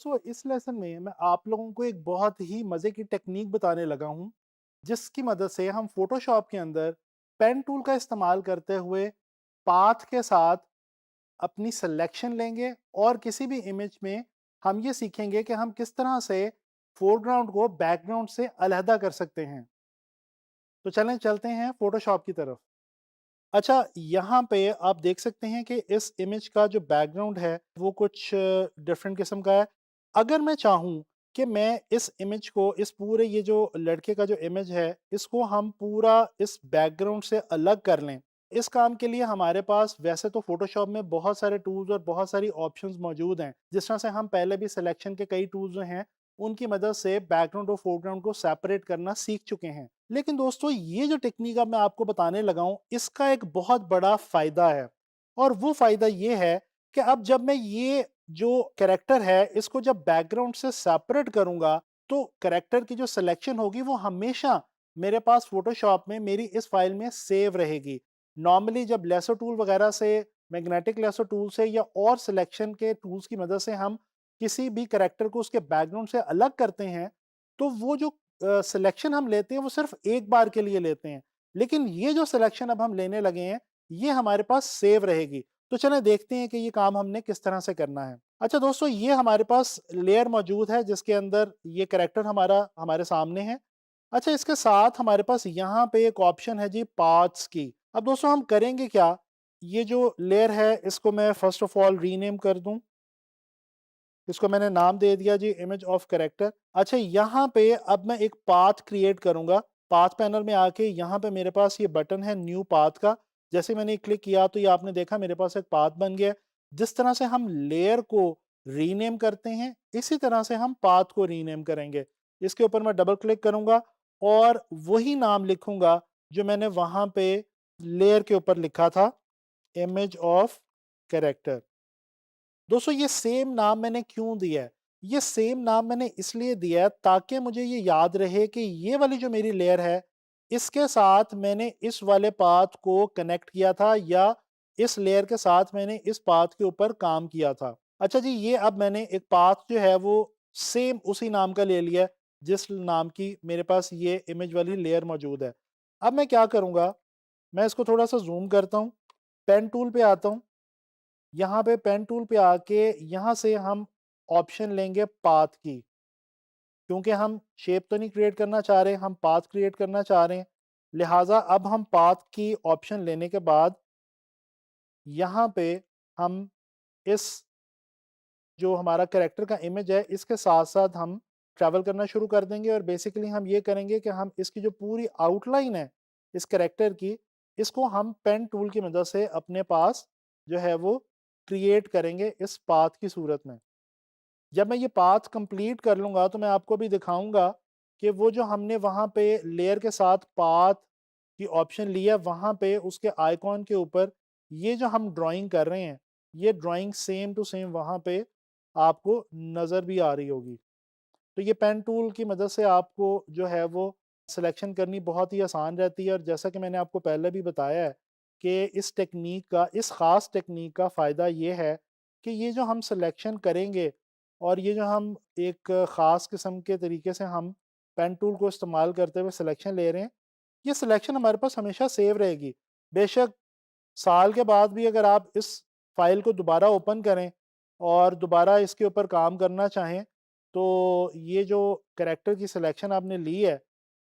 दोस्तों इस लेसन में मैं आप लोगों को एक बहुत ही मज़े की टेक्निक बताने लगा हूँ जिसकी मदद से हम फोटोशॉप के अंदर पेन टूल का इस्तेमाल करते हुए पाथ के साथ अपनी सिलेक्शन लेंगे और किसी भी इमेज में हम ये सीखेंगे कि हम किस तरह से फोरग्राउंड को बैकग्राउंड से अलहदा कर सकते हैं। तो चलें चलते हैं फोटोशॉप की तरफ। अच्छा, यहाँ पे आप देख सकते हैं कि इस इमेज का जो बैकग्राउंड है वो कुछ डिफरेंट किस्म का है। अगर मैं चाहूँ कि मैं इस इमेज को, इस पूरे ये जो लड़के का जो इमेज है, इसको हम पूरा इस बैकग्राउंड से अलग कर लें। इस काम के लिए हमारे पास वैसे तो फ़ोटोशॉप में बहुत सारे टूल्स और बहुत सारी ऑप्शंस मौजूद हैं। जिस तरह से हम पहले भी सिलेक्शन के कई टूल्स जो हैं, उनकी मदद से बैकग्राउंड और फोरग्राउंड को सेपरेट करना सीख चुके हैं। लेकिन दोस्तों ये जो टेक्निक अब मैं आपको बताने लगा हूं, इसका एक बहुत बड़ा फायदा है। और वो फायदा ये है कि अब जब मैं ये जो कैरेक्टर है इसको जब बैकग्राउंड से सेपरेट करूंगा, तो कैरेक्टर की जो सिलेक्शन होगी वो हमेशा मेरे पास फोटोशॉप में मेरी इस फाइल में सेव रहेगी। नॉर्मली जब लेसो टूल वगैरह से, मैग्नेटिक लेसो टूल से या और सिलेक्शन के टूल्स की मदद से हम किसी भी कैरेक्टर को उसके बैकग्राउंड से अलग करते हैं, तो वो जो सिलेक्शन हम लेते हैं वो सिर्फ एक बार के लिए लेते हैं। लेकिन ये जो सिलेक्शन अब हम लेने लगे हैं, ये हमारे पास सेव रहेगी। तो चलें देखते हैं कि ये काम हमने किस तरह से करना है। अच्छा दोस्तों, ये हमारे पास लेयर मौजूद है जिसके अंदर ये कैरेक्टर हमारा हमारे सामने है। अच्छा, इसके साथ हमारे पास यहाँ पे एक ऑप्शन है जी पाथ्स की। अब दोस्तों हम करेंगे क्या, ये जो लेयर है इसको मैं फर्स्ट ऑफ ऑल रीनेम कर दूं। इसको मैंने नाम दे दिया जी इमेज ऑफ कैरेक्टर। अच्छा, यहाँ पे अब मैं एक पाथ क्रिएट करूंगा। पाथ पैनल में आके यहाँ पे मेरे पास ये बटन है न्यू पाथ का। जैसे मैंने क्लिक किया तो ये आपने देखा मेरे पास एक पाथ बन गया। जिस तरह से हम लेयर को रीनेम करते हैं, इसी तरह से हम पाथ को रीनेम करेंगे। इसके ऊपर मैं डबल क्लिक करूंगा और वही नाम लिखूंगा जो मैंने वहां पे लेयर के ऊपर लिखा था, इमेज ऑफ कैरेक्टर। दोस्तों ये सेम नाम मैंने क्यों दिया है? ये सेम नाम मैंने इसलिए दिया है ताकि मुझे ये याद रहे कि ये वाली जो मेरी लेयर है, इसके साथ मैंने इस वाले पाथ को कनेक्ट किया था या इस लेयर के साथ मैंने इस पाथ के ऊपर काम किया था। अच्छा जी, ये अब मैंने एक पाथ जो है वो सेम उसी नाम का ले लिया है, जिस नाम की मेरे पास ये इमेज वाली लेयर मौजूद है। अब मैं क्या करूँगा, मैं इसको थोड़ा-सा ज़ूम करता हूँ, पेन टूल पे आता हूँ। यहाँ पे पेन टूल पे आके यहाँ से हम ऑप्शन लेंगे पाथ की। क्योंकि हम शेप तो नहीं क्रिएट करना चाह रहे, हम पाथ क्रिएट करना चाह रहे हैं। लिहाजा अब हम पाथ की ऑप्शन लेने के बाद यहाँ पे हम इस जो हमारा कैरेक्टर का इमेज है इसके साथ साथ हम ट्रैवल करना शुरू कर देंगे और बेसिकली हम ये करेंगे कि हम इसकी जो पूरी आउटलाइन है इस कैरेक्टर की, इसको हम पेन टूल की मदद से अपने पास जो है वो क्रिएट करेंगे इस पाथ की सूरत में। जब मैं ये पाथ कंप्लीट कर लूँगा तो मैं आपको भी दिखाऊँगा कि वो जो हमने वहाँ पे लेयर के साथ पाथ की ऑप्शन लिया, वहाँ पे उसके आइकॉन के ऊपर ये जो हम ड्राइंग कर रहे हैं, ये ड्राइंग सेम टू सेम वहाँ पे आपको नज़र भी आ रही होगी। तो ये पेन टूल की मदद से आपको जो है वो सिलेक्शन करनी बहुत ही आसान रहती है और जैसा कि मैंने आपको पहले भी बताया है कि इस टेक्नीक का, इस ख़ास टेक्नीक का फ़ायदा ये है कि ये जो हम सिलेक्शन करेंगे और ये जो हम एक ख़ास किस्म के तरीके से हम पेन टूल को इस्तेमाल करते हुए सिलेक्शन ले रहे हैं, ये सिलेक्शन हमारे पास हमेशा सेव रहेगी। बेशक साल के बाद भी अगर आप इस फ़ाइल को दोबारा ओपन करें और दोबारा इसके ऊपर काम करना चाहें, तो ये जो कैरेक्टर की सिलेक्शन आपने ली है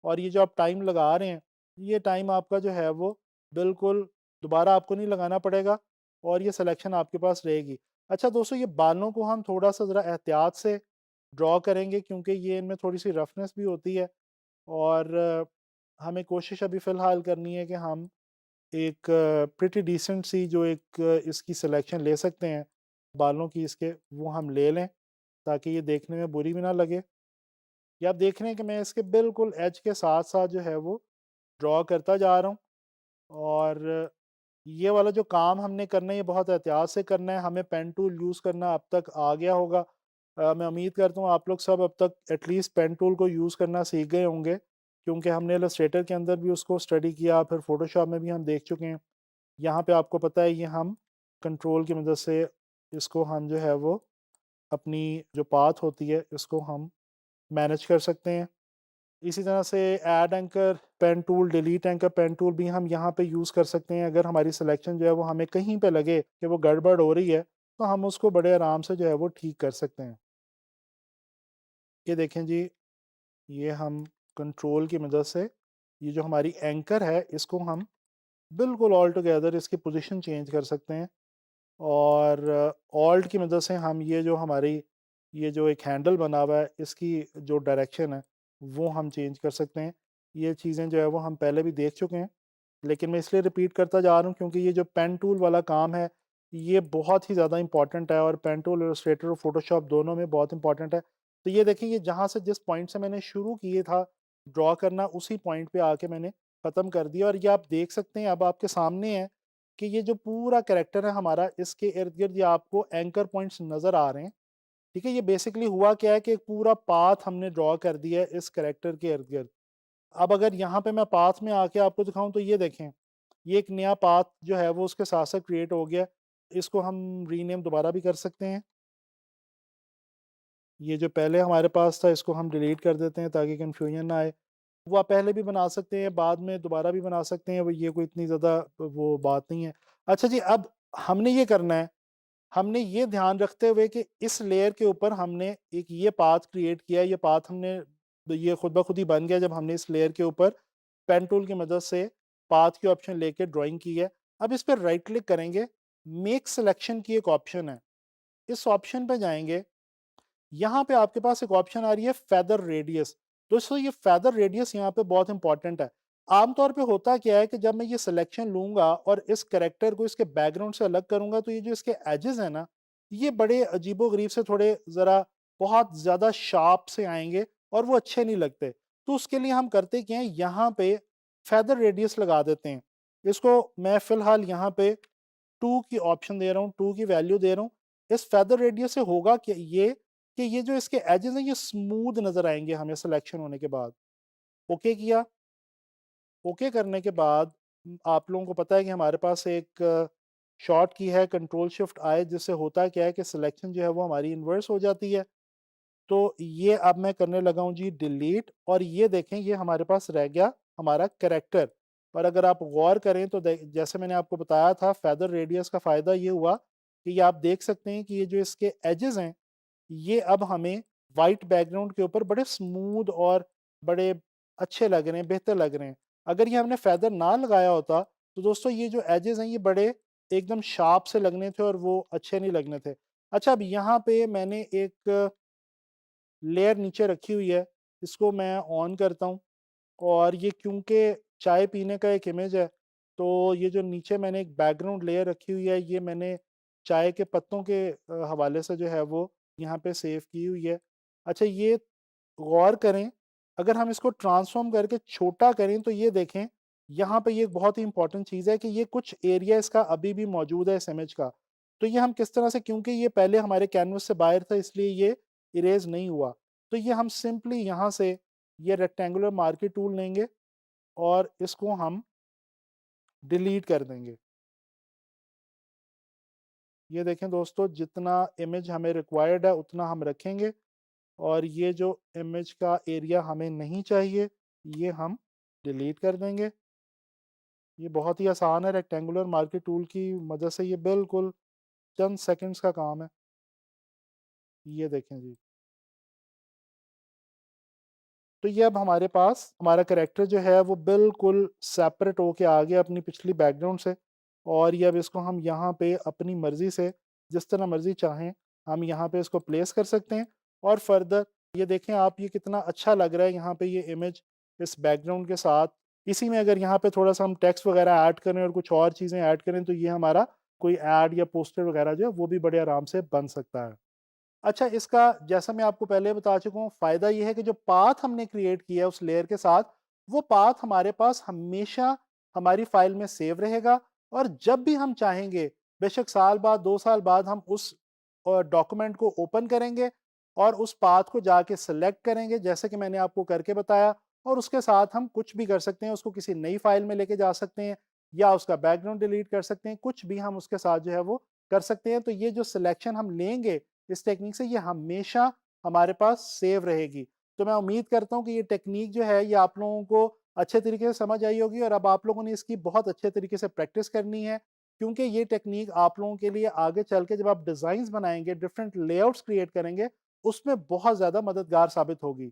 और ये जो आप टाइम लगा रहे हैं, ये टाइम आपका जो है वो बिल्कुल दोबारा आपको नहीं लगाना पड़ेगा और ये सिलेक्शन आपके पास रहेगी। अच्छा दोस्तों, ये बालों को हम थोड़ा-सा ज़रा एहतियात से ड्रॉ करेंगे क्योंकि ये इनमें थोड़ी-सी रफनेस भी होती है और हमें कोशिश अभी फ़िलहाल करनी है कि हम एक प्रिटी डिसेंट सी जो एक इसकी सिलेक्शन ले सकते हैं बालों की इसके, वो हम ले लें ताकि ये देखने में बुरी भी ना लगे। या आप देख रहे हैं कि मैं इसके बिल्कुल एज के साथ-साथ जो है वो ड्रॉ करता जा रहा हूँ और ये वाला जो काम हमने करना है ये बहुत एहतियात से करना है। हमें पेन टूल यूज़ करना अब तक आ गया होगा। मैं उम्मीद करता हूँ आप लोग सब अब तक एटलीस्ट पेन टूल को यूज़ करना सीख गए होंगे क्योंकि हमने इलस्ट्रेटर के अंदर भी उसको स्टडी किया, फिर फ़ोटोशॉप में भी हम देख चुके हैं। यहाँ पे आपको पता है ये हम कंट्रोल की मदद से इसको हम जो है वो अपनी जो पाथ होती है इसको हम मैनेज कर सकते हैं। इसी तरह से add anchor pen tool, delete anchor pen tool भी हम यहाँ पे यूज़ कर सकते हैं। अगर हमारी सिलेक्शन जो है वो हमें कहीं पे लगे कि वो गड़बड़ हो रही है, तो हम उसको बड़े आराम से जो है वो ठीक कर सकते हैं। ये देखें जी, ये हम कंट्रोल की मदद से ये जो हमारी एंकर है इसको हम बिल्कुल ऑल टुगेदर इसकी पोजीशन चेंज कर सकते हैं। और ऑल्ट की मदद से हम ये जो हमारी ये जो एक हैंडल बना हुआ है इसकी जो डायरेक्शन है वो हम चेंज कर सकते हैं। ये चीज़ें जो है वो हम पहले भी देख चुके हैं, लेकिन मैं इसलिए रिपीट करता जा रहा हूँ क्योंकि ये जो पेन टूल वाला काम है ये बहुत ही ज़्यादा इंपॉर्टेंट है, और पेन टूल, इलस्ट्रेटर और फोटोशॉप दोनों में बहुत इंपॉर्टेंट है। तो ये देखिए, ये जहाँ से जिस पॉइंट से मैंने शुरू किए था ड्रॉ करना, उसी पॉइंट पे आके मैंने ख़त्म कर दिया। और ये आप देख सकते हैं अब आपके सामने है कि ये जो पूरा कैरेक्टर है हमारा, इसके इर्द-गिर्द ये आपको एंकर पॉइंट्स नज़र आ रहे हैं। ठीक है? ये बेसिकली हुआ क्या है कि एक पूरा पाथ हमने ड्रॉ कर दिया है इस कैरेक्टर के इर्द-गिर्द। अब अगर यहाँ पे मैं पाथ में आके आपको दिखाऊँ तो ये देखें, ये एक नया पाथ जो है वो उसके साथ-साथ क्रिएट हो गया। इसको हम रीनेम दोबारा भी कर सकते हैं। ये जो पहले हमारे पास था इसको हम डिलीट कर देते हैं ताकि कन्फ्यूजन ना आए। वो आप पहले भी बना सकते हैं, बाद में दोबारा भी बना सकते हैं, वो ये कोई इतनी ज़्यादा वो बात नहीं है। अच्छा जी, अब हमने ये करना है, हमने ये ध्यान रखते हुए कि इस लेयर के ऊपर हमने एक ये पाथ क्रिएट किया है, ये पाथ हमने ये खुद ब खुद ही बन गया जब हमने इस लेयर के ऊपर पेन टूल की मदद से पाथ की ऑप्शन लेके ड्राइंग की है। अब इस पे राइट क्लिक करेंगे, मेक सिलेक्शन की एक ऑप्शन है, इस ऑप्शन पे जाएँगे, यहाँ पे आपके पास एक ऑप्शन आ रही है फेदर रेडियस। दोस्तों ये फेदर रेडियस यहाँ पे बहुत इंपॉर्टेंट है। आमतौर पे होता क्या है कि जब मैं ये सिलेक्शन लूँगा और इस कैरेक्टर को इसके बैकग्राउंड से अलग करूँगा तो ये जो इसके एजेस हैं ना, ये बड़े अजीबो-गरीब से थोड़े ज़रा बहुत ज़्यादा शार्प से आएँगे और वो अच्छे नहीं लगते। तो उसके लिए हम करते क्या हैं, यहाँ पे फेदर रेडियस लगा देते हैं। इसको मैं फ़िलहाल यहाँ पे 2 की ऑप्शन दे रहा हूँ, 2 की वैल्यू दे रहा हूँ। इस फेदर रेडियस से होगा क्या ये, कि ये जो इसके एजेस हैं ये स्मूथ नज़र आएँगे हमें सिलेक्शन होने के बाद। ओके किया, ओके करने के बाद आप लोगों को पता है कि हमारे पास एक शॉर्ट की है कंट्रोल शिफ्ट आई, जिससे होता क्या है कि सिलेक्शन जो है वो हमारी इन्वर्स हो जाती है। तो ये अब मैं करने लगा हूँ जी डिलीट, और ये देखें ये हमारे पास रह गया हमारा कैरेक्टर। और अगर आप गौर करें तो जैसे मैंने आपको बताया था, फेदर रेडियस का फ़ायदा ये हुआ कि ये आप देख सकते हैं कि ये जो इसके एजेस हैं ये अब हमें वाइट बैकग्राउंड के ऊपर बड़े स्मूथ और बड़े अच्छे लग रहे हैं, बेहतर लग रहे हैं। अगर ये हमने फेदर ना लगाया होता तो दोस्तों ये जो एजेस हैं ये बड़े एकदम शार्प से लगने थे और वो अच्छे नहीं लगने थे। अच्छा, अब यहाँ पे मैंने एक लेयर नीचे रखी हुई है, इसको मैं ऑन करता हूँ। और ये क्योंकि चाय पीने का एक इमेज है, तो ये जो नीचे मैंने एक बैकग्राउंड लेयर रखी हुई है, ये मैंने चाय के पत्तों के हवाले से जो है वो यहाँ पे सेव की हुई है। अच्छा, ये गौर करें, अगर हम इसको ट्रांसफ़ॉर्म करके छोटा करें तो ये देखें, यहाँ पे ये एक बहुत ही इम्पोर्टेंट चीज़ है कि ये कुछ एरिया इसका अभी भी मौजूद है इस इमेज का। तो ये हम किस तरह से, क्योंकि ये पहले हमारे कैनवस से बाहर था इसलिए ये इरेज़ नहीं हुआ। तो ये हम सिंपली यहाँ से ये रेक्टेंगुलर मार्कर टूल लेंगे और इसको हम डिलीट कर देंगे। ये देखें दोस्तों, जितना इमेज हमें रिक्वायर्ड है उतना हम रखेंगे, और ये जो इमेज का एरिया हमें नहीं चाहिए ये हम डिलीट कर देंगे। ये बहुत ही आसान है, रेक्टेंगुलर मार्कर टूल की मदद से ये बिल्कुल चंद सेकंड्स का काम है। ये देखें जी। तो ये अब हमारे पास हमारा कैरेक्टर जो है वो बिल्कुल सेपरेट होके आ गया अपनी पिछली बैकग्राउंड से, और ये अब इसको हम यहाँ पे अपनी मर्ज़ी से जिस तरह मर्ज़ी चाहें हम यहाँ पे इसको प्लेस कर सकते हैं। और फर्दर ये देखें आप, ये कितना अच्छा लग रहा है यहाँ पे ये इमेज इस बैकग्राउंड के साथ। इसी में अगर यहाँ पे थोड़ा-सा हम टेक्स्ट वगैरह ऐड करें और कुछ और चीज़ें ऐड करें तो ये हमारा कोई ऐड या पोस्टर वगैरह जो है वो भी बड़े आराम से बन सकता है। अच्छा, इसका जैसा मैं आपको पहले बता चुका हूँ, फ़ायदा ये है कि जो पाथ हमने क्रिएट किया है उस लेयर के साथ, वो पाथ हमारे पास हमेशा हमारी फ़ाइल में सेव रहेगा, और जब भी हम चाहेंगे, बेशक साल बाद, 2 साल बाद, हम उस डॉक्यूमेंट को ओपन करेंगे और उस पाथ को जाके सेलेक्ट करेंगे, जैसे कि मैंने आपको करके बताया, और उसके साथ हम कुछ भी कर सकते हैं, उसको किसी नई फ़ाइल में लेके जा सकते हैं या उसका बैकग्राउंड डिलीट कर सकते हैं, कुछ भी हम उसके साथ जो है वो कर सकते हैं। तो ये जो सिलेक्शन हम लेंगे इस टेक्नीक से ये हमेशा हमारे पास सेव रहेगी। तो मैं उम्मीद करता हूँ कि ये टेक्नीक जो है ये आप लोगों को अच्छे तरीके से समझ आई होगी और अब आप लोगों ने इसकी बहुत अच्छे तरीके से प्रैक्टिस करनी है, क्योंकि ये टेक्नीक आप लोगों के लिए आगे चल के जब आप डिज़ाइन्स बनाएँगे, डिफरेंट लेआउट्स क्रिएट करेंगे, उसमें बहुत ज़्यादा मददगार साबित होगी।